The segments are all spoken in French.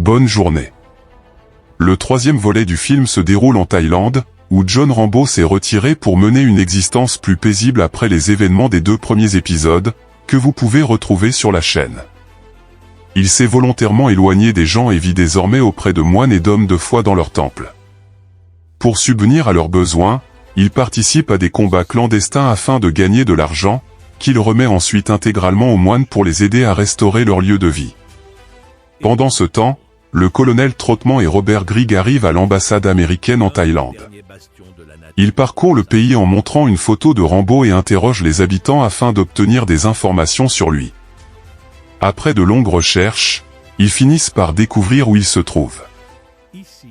Bonne journée. Le troisième volet du film se déroule en Thaïlande, où John Rambo s'est retiré pour mener une existence plus paisible après les événements des 2 premiers épisodes, que vous pouvez retrouver sur la chaîne. Il s'est volontairement éloigné des gens et vit désormais auprès de moines et d'hommes de foi dans leur temple. Pour subvenir à leurs besoins, il participe à des combats clandestins afin de gagner de l'argent, qu'il remet ensuite intégralement aux moines pour les aider à restaurer leur lieu de vie. Pendant ce temps, le colonel Trotman et Robert Grigg arrivent à l'ambassade américaine en Thaïlande. Il parcourt le pays en montrant une photo de Rambo et interroge les habitants afin d'obtenir des informations sur lui. Après de longues recherches, ils finissent par découvrir où il se trouve.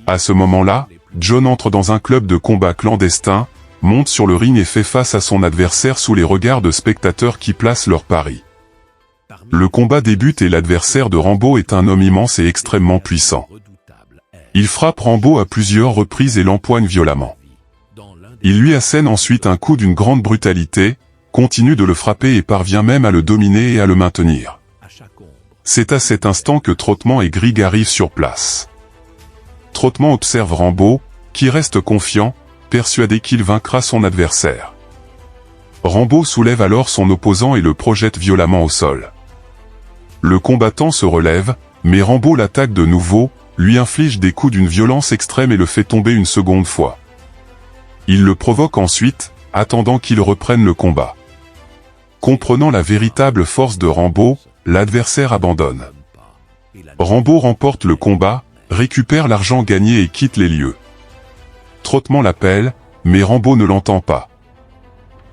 À ce moment-là, John entre dans un club de combat clandestin, monte sur le ring et fait face à son adversaire sous les regards de spectateurs qui placent leurs paris. Le combat débute et l'adversaire de Rambo est un homme immense et extrêmement puissant. Il frappe Rambo à plusieurs reprises et l'empoigne violemment. Il lui assène ensuite un coup d'une grande brutalité, continue de le frapper et parvient même à le dominer et à le maintenir. C'est à cet instant que Trotman et Grigg arrivent sur place. Trotman observe Rambo, qui reste confiant, persuadé qu'il vaincra son adversaire. Rambo soulève alors son opposant et le projette violemment au sol. Le combattant se relève, mais Rambo l'attaque de nouveau, lui inflige des coups d'une violence extrême et le fait tomber une seconde fois. Il le provoque ensuite, attendant qu'il reprenne le combat. Comprenant la véritable force de Rambo, l'adversaire abandonne. Rambo remporte le combat, récupère l'argent gagné et quitte les lieux. Trotman l'appelle, mais Rambo ne l'entend pas.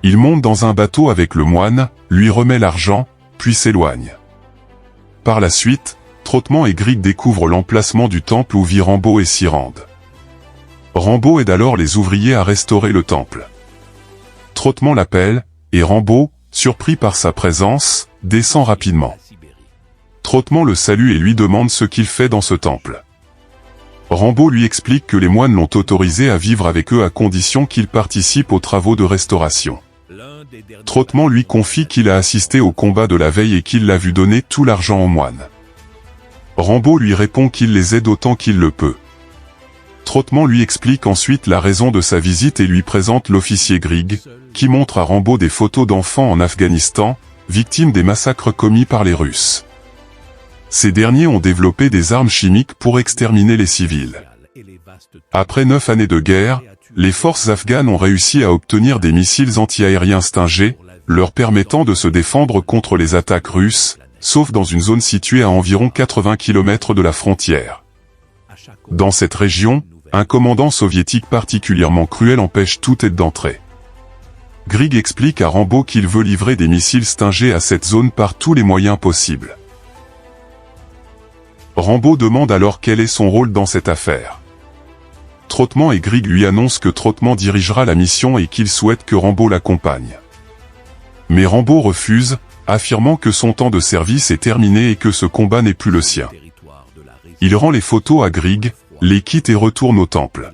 Il monte dans un bateau avec le moine, lui remet l'argent, puis s'éloigne. Par la suite, Trotman et Grigg découvrent l'emplacement du temple où vit Rambo et s'y rendent. Rambo aide alors les ouvriers à restaurer le temple. Trotman l'appelle, et Rambo, surpris par sa présence, descend rapidement. Trotman le salue et lui demande ce qu'il fait dans ce temple. Rambo lui explique que les moines l'ont autorisé à vivre avec eux à condition qu'il participe aux travaux de restauration. Trotman lui confie qu'il a assisté au combat de la veille et qu'il l'a vu donner tout l'argent aux moines. Rambo lui répond qu'il les aide autant qu'il le peut. Trotman lui explique ensuite la raison de sa visite et lui présente l'officier Grigg, qui montre à Rambo des photos d'enfants en Afghanistan, victimes des massacres commis par les Russes. Ces derniers ont développé des armes chimiques pour exterminer les civils. Après 9 années de guerre, les forces afghanes ont réussi à obtenir des missiles anti-aériens Stinger, leur permettant de se défendre contre les attaques russes, sauf dans une zone située à environ 80 km de la frontière. Dans cette région, un commandant soviétique particulièrement cruel empêche toute aide d'entrée. Grigg explique à Rambo qu'il veut livrer des missiles Stinger à cette zone par tous les moyens possibles. Rambo demande alors quel est son rôle dans cette affaire. Trotman et Grigg lui annoncent que Trotman dirigera la mission et qu'il souhaite que Rambo l'accompagne. Mais Rambo refuse, affirmant que son temps de service est terminé et que ce combat n'est plus le sien. Il rend les photos à Grigg, les quitte et retourne au temple.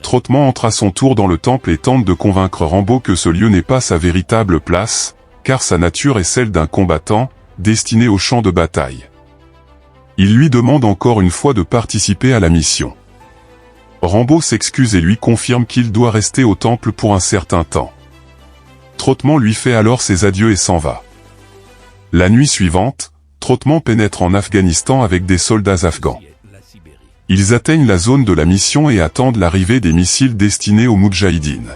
Trotman entre à son tour dans le temple et tente de convaincre Rambo que ce lieu n'est pas sa véritable place, car sa nature est celle d'un combattant, destiné au champ de bataille. Il lui demande encore une fois de participer à la mission. Rambo s'excuse et lui confirme qu'il doit rester au temple pour un certain temps. Trotman lui fait alors ses adieux et s'en va. La nuit suivante, Trotman pénètre en Afghanistan avec des soldats afghans. Ils atteignent la zone de la mission et attendent l'arrivée des missiles destinés aux Moudjahidines.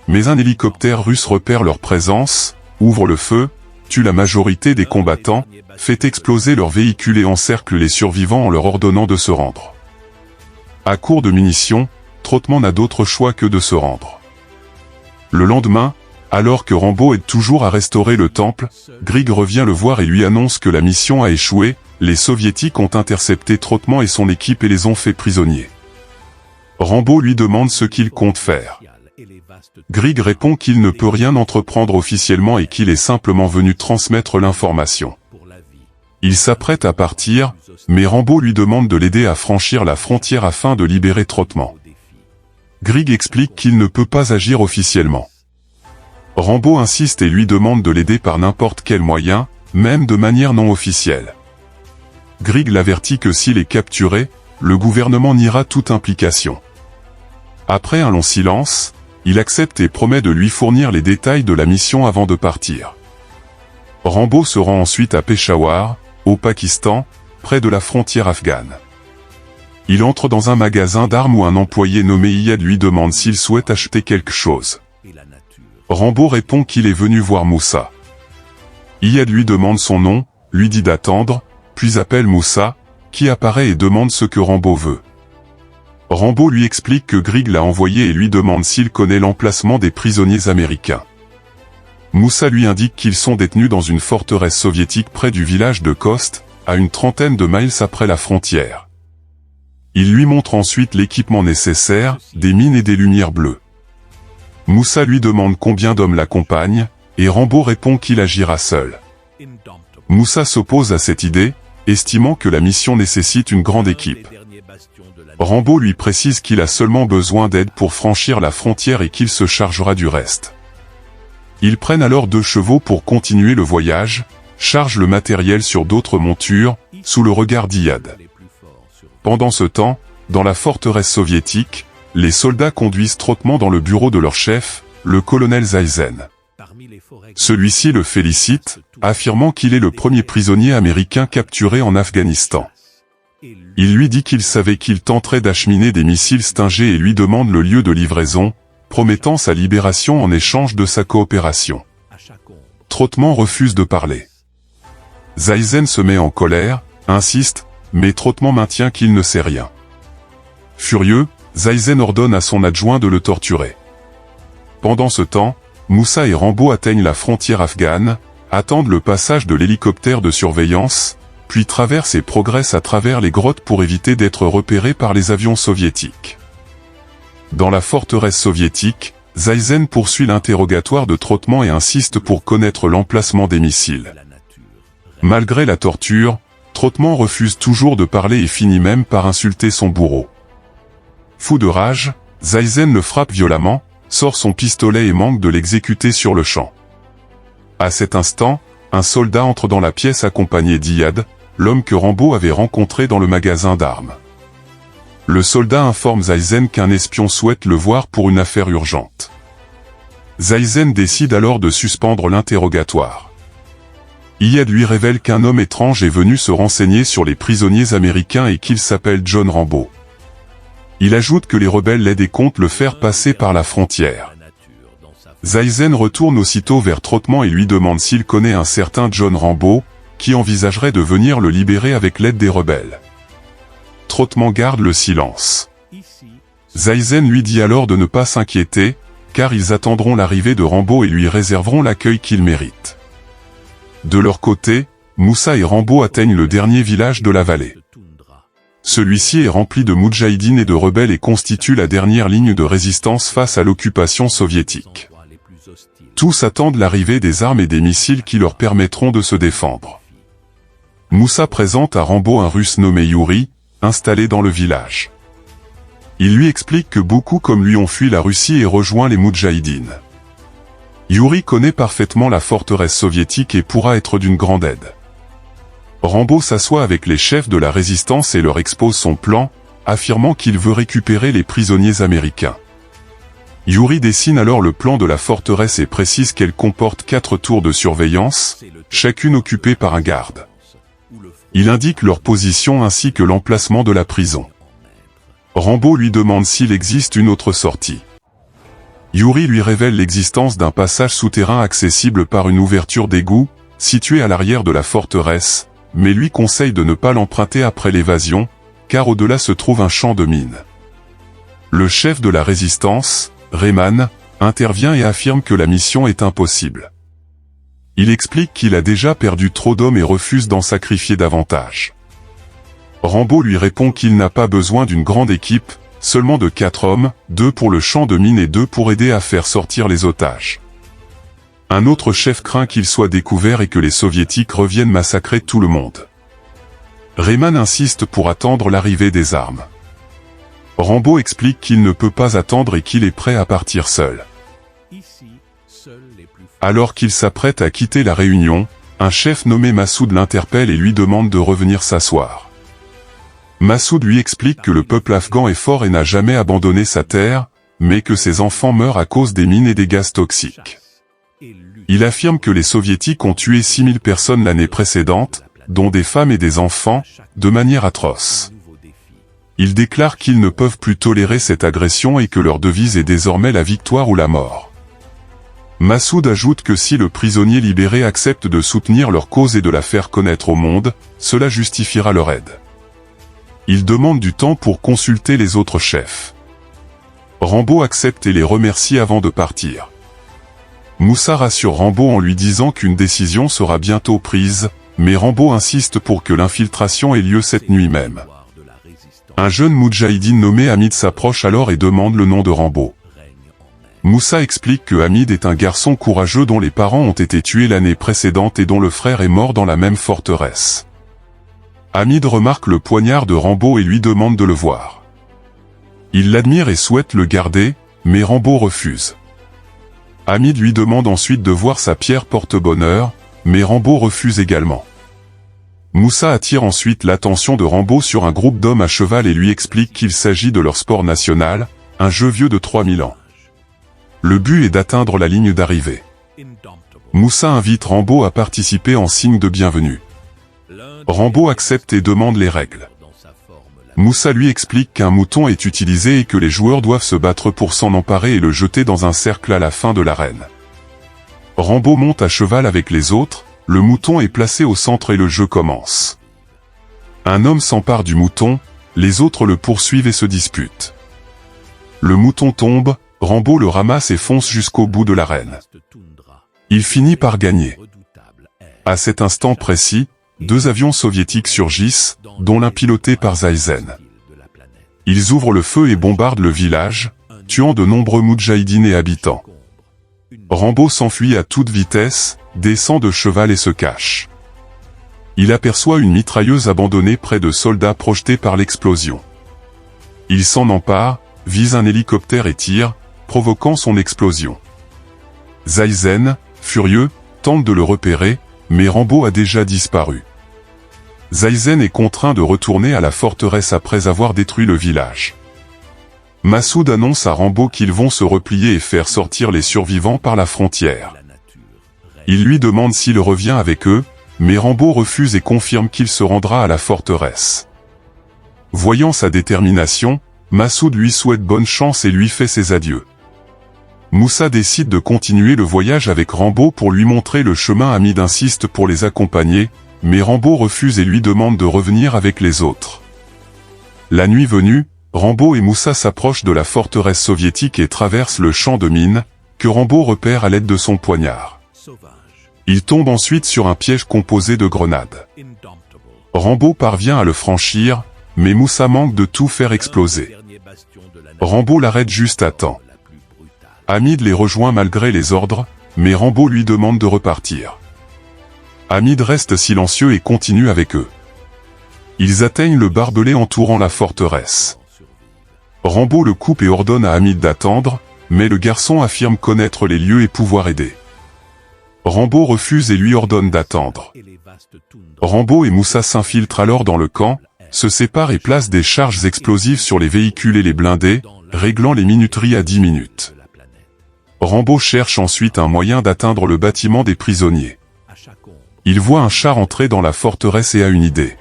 Mais un hélicoptère russe repère leur présence, ouvre le feu, tue la majorité des combattants, fait exploser leur véhicule et encercle les survivants en leur ordonnant de se rendre. À court de munitions, Trotman n'a d'autre choix que de se rendre. Le lendemain, alors que Rambo aide toujours à restaurer le temple, Grigg revient le voir et lui annonce que la mission a échoué, les soviétiques ont intercepté Trotman et son équipe et les ont fait prisonniers. Rambo lui demande ce qu'il compte faire. Grigg répond qu'il ne peut rien entreprendre officiellement et qu'il est simplement venu transmettre l'information. Il s'apprête à partir, mais Rambo lui demande de l'aider à franchir la frontière afin de libérer Trotman. Grigg explique qu'il ne peut pas agir officiellement. Rambo insiste et lui demande de l'aider par n'importe quel moyen, même de manière non officielle. Grigg l'avertit que s'il est capturé, le gouvernement niera toute implication. Après un long silence, il accepte et promet de lui fournir les détails de la mission avant de partir. Rambo se rend ensuite à Peshawar, au Pakistan, près de la frontière afghane. Il entre dans un magasin d'armes où un employé nommé Iyad lui demande s'il souhaite acheter quelque chose. Rambo répond qu'il est venu voir Moussa. Iyad lui demande son nom, lui dit d'attendre, puis appelle Moussa, qui apparaît et demande ce que Rambo veut. Rambo lui explique que Grigg l'a envoyé et lui demande s'il connaît l'emplacement des prisonniers américains. Moussa lui indique qu'ils sont détenus dans une forteresse soviétique près du village de Khost, à une trentaine de miles après la frontière. Il lui montre ensuite l'équipement nécessaire, des mines et des lumières bleues. Moussa lui demande combien d'hommes l'accompagnent, et Rambo répond qu'il agira seul. Moussa s'oppose à cette idée, estimant que la mission nécessite une grande équipe. Rambo lui précise qu'il a seulement besoin d'aide pour franchir la frontière et qu'il se chargera du reste. Ils prennent alors 2 chevaux pour continuer le voyage, chargent le matériel sur d'autres montures, sous le regard d'Iyad. Pendant ce temps, dans la forteresse soviétique, les soldats conduisent Trotman dans le bureau de leur chef, le colonel Zaizen. Celui-ci le félicite, affirmant qu'il est le premier prisonnier américain capturé en Afghanistan. Il lui dit qu'il savait qu'il tenterait d'acheminer des missiles Stinger et lui demande le lieu de livraison, promettant sa libération en échange de sa coopération. Trotman refuse de parler. Zaizen se met en colère, insiste, mais Trotman maintient qu'il ne sait rien. Furieux, Zaizen ordonne à son adjoint de le torturer. Pendant ce temps, Moussa et Rambo atteignent la frontière afghane, attendent le passage de l'hélicoptère de surveillance, puis traversent et progressent à travers les grottes pour éviter d'être repérés par les avions soviétiques. Dans la forteresse soviétique, Zaizen poursuit l'interrogatoire de Trotman et insiste pour connaître l'emplacement des missiles. Malgré la torture, Trotman refuse toujours de parler et finit même par insulter son bourreau. Fou de rage, Zaizen le frappe violemment, sort son pistolet et manque de l'exécuter sur le champ. À cet instant, un soldat entre dans la pièce accompagné d'Iyad, l'homme que Rambo avait rencontré dans le magasin d'armes. Le soldat informe Zaizen qu'un espion souhaite le voir pour une affaire urgente. Zaizen décide alors de suspendre l'interrogatoire. Iyad lui révèle qu'un homme étrange est venu se renseigner sur les prisonniers américains et qu'il s'appelle John Rambo. Il ajoute que les rebelles l'aident et comptent le faire passer par la frontière. Zaizen retourne aussitôt vers Trotman et lui demande s'il connaît un certain John Rambo, qui envisagerait de venir le libérer avec l'aide des rebelles. Trotman garde le silence. Zaizen lui dit alors de ne pas s'inquiéter, car ils attendront l'arrivée de Rambo et lui réserveront l'accueil qu'il mérite. De leur côté, Moussa et Rambo atteignent le dernier village de la vallée. Celui-ci est rempli de moudjahidines et de rebelles et constitue la dernière ligne de résistance face à l'occupation soviétique. Tous attendent l'arrivée des armes et des missiles qui leur permettront de se défendre. Moussa présente à Rambo un Russe nommé Yuri, installé dans le village. Il lui explique que beaucoup comme lui ont fui la Russie et rejoint les moudjahidines. Yuri connaît parfaitement la forteresse soviétique et pourra être d'une grande aide. Rambo s'assoit avec les chefs de la résistance et leur expose son plan, affirmant qu'il veut récupérer les prisonniers américains. Yuri dessine alors le plan de la forteresse et précise qu'elle comporte 4 tours de surveillance, chacune occupée par un garde. Il indique leur position ainsi que l'emplacement de la prison. Rambo lui demande s'il existe une autre sortie. Yuri lui révèle l'existence d'un passage souterrain accessible par une ouverture d'égout, située à l'arrière de la forteresse, mais lui conseille de ne pas l'emprunter après l'évasion, car au-delà se trouve un champ de mines. Le chef de la résistance, Rehman, intervient et affirme que la mission est impossible. Il explique qu'il a déjà perdu trop d'hommes et refuse d'en sacrifier davantage. Rambo lui répond qu'il n'a pas besoin d'une grande équipe, seulement de 4 hommes, 2 pour le champ de mines et 2 pour aider à faire sortir les otages. Un autre chef craint qu'il soit découvert et que les soviétiques reviennent massacrer tout le monde. Rehman insiste pour attendre l'arrivée des armes. Rambo explique qu'il ne peut pas attendre et qu'il est prêt à partir seul. Alors qu'il s'apprête à quitter la réunion, un chef nommé Massoud l'interpelle et lui demande de revenir s'asseoir. Massoud lui explique que le peuple afghan est fort et n'a jamais abandonné sa terre, mais que ses enfants meurent à cause des mines et des gaz toxiques. Il affirme que les soviétiques ont tué 6000 personnes l'année précédente, dont des femmes et des enfants, de manière atroce. Il déclare qu'ils ne peuvent plus tolérer cette agression et que leur devise est désormais la victoire ou la mort. Massoud ajoute que si le prisonnier libéré accepte de soutenir leur cause et de la faire connaître au monde, cela justifiera leur aide. Il demande du temps pour consulter les autres chefs. Rambo accepte et les remercie avant de partir. Moussa rassure Rambo en lui disant qu'une décision sera bientôt prise, mais Rambo insiste pour que l'infiltration ait lieu cette nuit même. Un jeune moudjahidine nommé Hamid s'approche alors et demande le nom de Rambo. Moussa explique que Hamid est un garçon courageux dont les parents ont été tués l'année précédente et dont le frère est mort dans la même forteresse. Hamid remarque le poignard de Rambo et lui demande de le voir. Il l'admire et souhaite le garder, mais Rambo refuse. Hamid lui demande ensuite de voir sa pierre porte-bonheur, mais Rambo refuse également. Moussa attire ensuite l'attention de Rambo sur un groupe d'hommes à cheval et lui explique qu'il s'agit de leur sport national, un jeu vieux de 3000 ans. Le but est d'atteindre la ligne d'arrivée. Moussa invite Rambo à participer en signe de bienvenue. Rambo accepte et demande les règles. Moussa lui explique qu'un mouton est utilisé et que les joueurs doivent se battre pour s'en emparer et le jeter dans un cercle à la fin de l'arène. Rambo monte à cheval avec les autres, le mouton est placé au centre et le jeu commence. Un homme s'empare du mouton, les autres le poursuivent et se disputent. Le mouton tombe, Rambo le ramasse et fonce jusqu'au bout de l'arène. Il finit par gagner. À cet instant précis, 2 avions soviétiques surgissent, dont l'un piloté par Zaizen. Ils ouvrent le feu et bombardent le village, tuant de nombreux moudjahidines et habitants. Rambo s'enfuit à toute vitesse, descend de cheval et se cache. Il aperçoit une mitrailleuse abandonnée près de soldats projetés par l'explosion. Il s'en empare, vise un hélicoptère et tire, provoquant son explosion. Zaizen, furieux, tente de le repérer, mais Rambo a déjà disparu. Zaizen est contraint de retourner à la forteresse après avoir détruit le village. Massoud annonce à Rambo qu'ils vont se replier et faire sortir les survivants par la frontière. Il lui demande s'il revient avec eux, mais Rambo refuse et confirme qu'il se rendra à la forteresse. Voyant sa détermination, Massoud lui souhaite bonne chance et lui fait ses adieux. Moussa décide de continuer le voyage avec Rambo pour lui montrer le chemin. Hamid insiste pour les accompagner, mais Rambo refuse et lui demande de revenir avec les autres. La nuit venue, Rambo et Moussa s'approchent de la forteresse soviétique et traversent le champ de mines, que Rambo repère à l'aide de son poignard. Il tombe ensuite sur un piège composé de grenades. Rambo parvient à le franchir, mais Moussa manque de tout faire exploser. Rambo l'arrête juste à temps. Hamid les rejoint malgré les ordres, mais Rambo lui demande de repartir. Hamid reste silencieux et continue avec eux. Ils atteignent le barbelé entourant la forteresse. Rambo le coupe et ordonne à Hamid d'attendre, mais le garçon affirme connaître les lieux et pouvoir aider. Rambo refuse et lui ordonne d'attendre. Rambo et Moussa s'infiltrent alors dans le camp, se séparent et placent des charges explosives sur les véhicules et les blindés, réglant les minuteries à 10 minutes. Rambo cherche ensuite un moyen d'atteindre le bâtiment des prisonniers. Il voit un char entrer dans la forteresse et a une idée.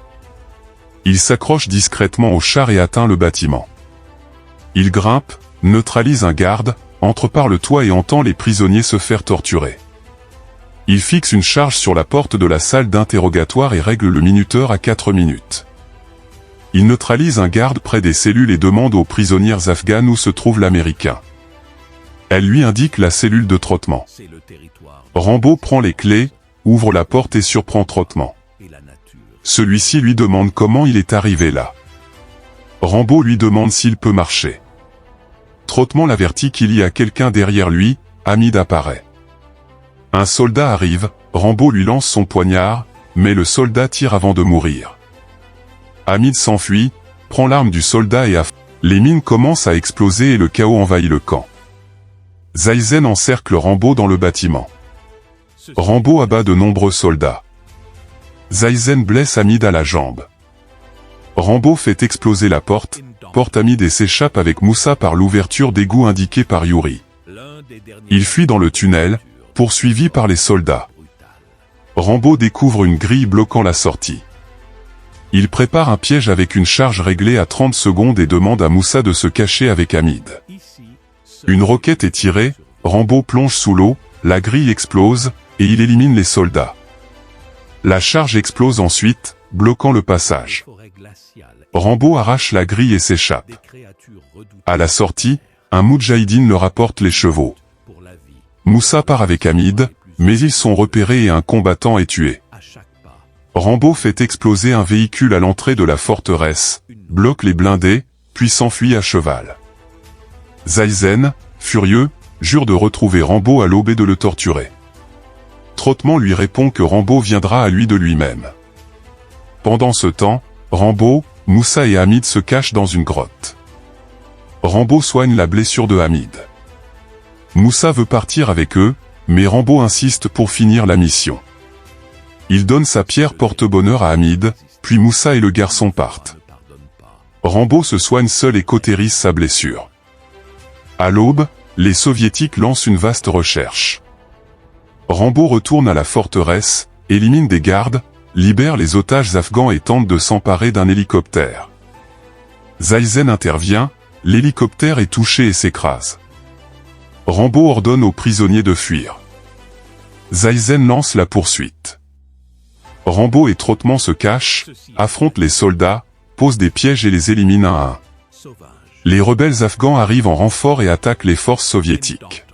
Il s'accroche discrètement au char et atteint le bâtiment. Il grimpe, neutralise un garde, entre par le toit et entend les prisonniers se faire torturer. Il fixe une charge sur la porte de la salle d'interrogatoire et règle le minuteur à 4 minutes. Il neutralise un garde près des cellules et demande aux prisonnières afghanes où se trouve l'Américain. Elle lui indique la cellule de Trottement. Rambo prend les clés, ouvre la porte et surprend Trottement. Celui-ci lui demande comment il est arrivé là. Rambo lui demande s'il peut marcher. Trottement l'avertit qu'il y a quelqu'un derrière lui, Hamid apparaît. Un soldat arrive, Rambo lui lance son poignard, mais le soldat tire avant de mourir. Hamid s'enfuit, prend l'arme du soldat et les mines commencent à exploser et le chaos envahit le camp. Zaizen encercle Rambo dans le bâtiment. Rambo abat de nombreux soldats. Zaizen blesse Hamid à la jambe. Rambo fait exploser la porte, porte Hamid et s'échappe avec Moussa par l'ouverture d'égout indiquée par Yuri. Il fuit dans le tunnel, poursuivi par les soldats. Rambo découvre une grille bloquant la sortie. Il prépare un piège avec une charge réglée à 30 secondes et demande à Moussa de se cacher avec Hamid. Une roquette est tirée, Rambo plonge sous l'eau, la grille explose, et il élimine les soldats. La charge explose ensuite, bloquant le passage. Rambo arrache la grille et s'échappe. À la sortie, un moudjahidine leur apporte les chevaux. Moussa part avec Hamid, mais ils sont repérés et un combattant est tué. Rambo fait exploser un véhicule à l'entrée de la forteresse, bloque les blindés, puis s'enfuit à cheval. Zaizen, furieux, jure de retrouver Rambo à l'aube et de le torturer. Trottement lui répond que Rambo viendra à lui de lui-même. Pendant ce temps, Rambo, Moussa et Hamid se cachent dans une grotte. Rambo soigne la blessure de Hamid. Moussa veut partir avec eux, mais Rambo insiste pour finir la mission. Il donne sa pierre porte-bonheur à Hamid, puis Moussa et le garçon partent. Rambo se soigne seul et cautérise sa blessure. À l'aube, les soviétiques lancent une vaste recherche. Rambo retourne à la forteresse, élimine des gardes, libère les otages afghans et tente de s'emparer d'un hélicoptère. Zaizen intervient, l'hélicoptère est touché et s'écrase. Rambo ordonne aux prisonniers de fuir. Zaizen lance la poursuite. Rambo et Trottement se cachent, affrontent les soldats, posent des pièges et les éliminent un à un. Les rebelles afghans arrivent en renfort et attaquent les forces soviétiques.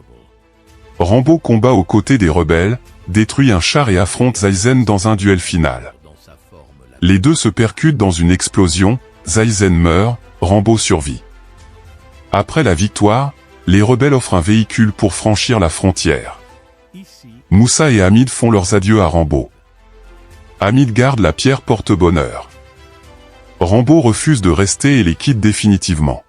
Rambo combat aux côtés des rebelles, détruit un char et affronte Zaizen dans un duel final. Les deux se percutent dans une explosion, Zaizen meurt, Rambo survit. Après la victoire, les rebelles offrent un véhicule pour franchir la frontière. Moussa et Hamid font leurs adieux à Rambo. Hamid garde la pierre porte-bonheur. Rambo refuse de rester et les quitte définitivement.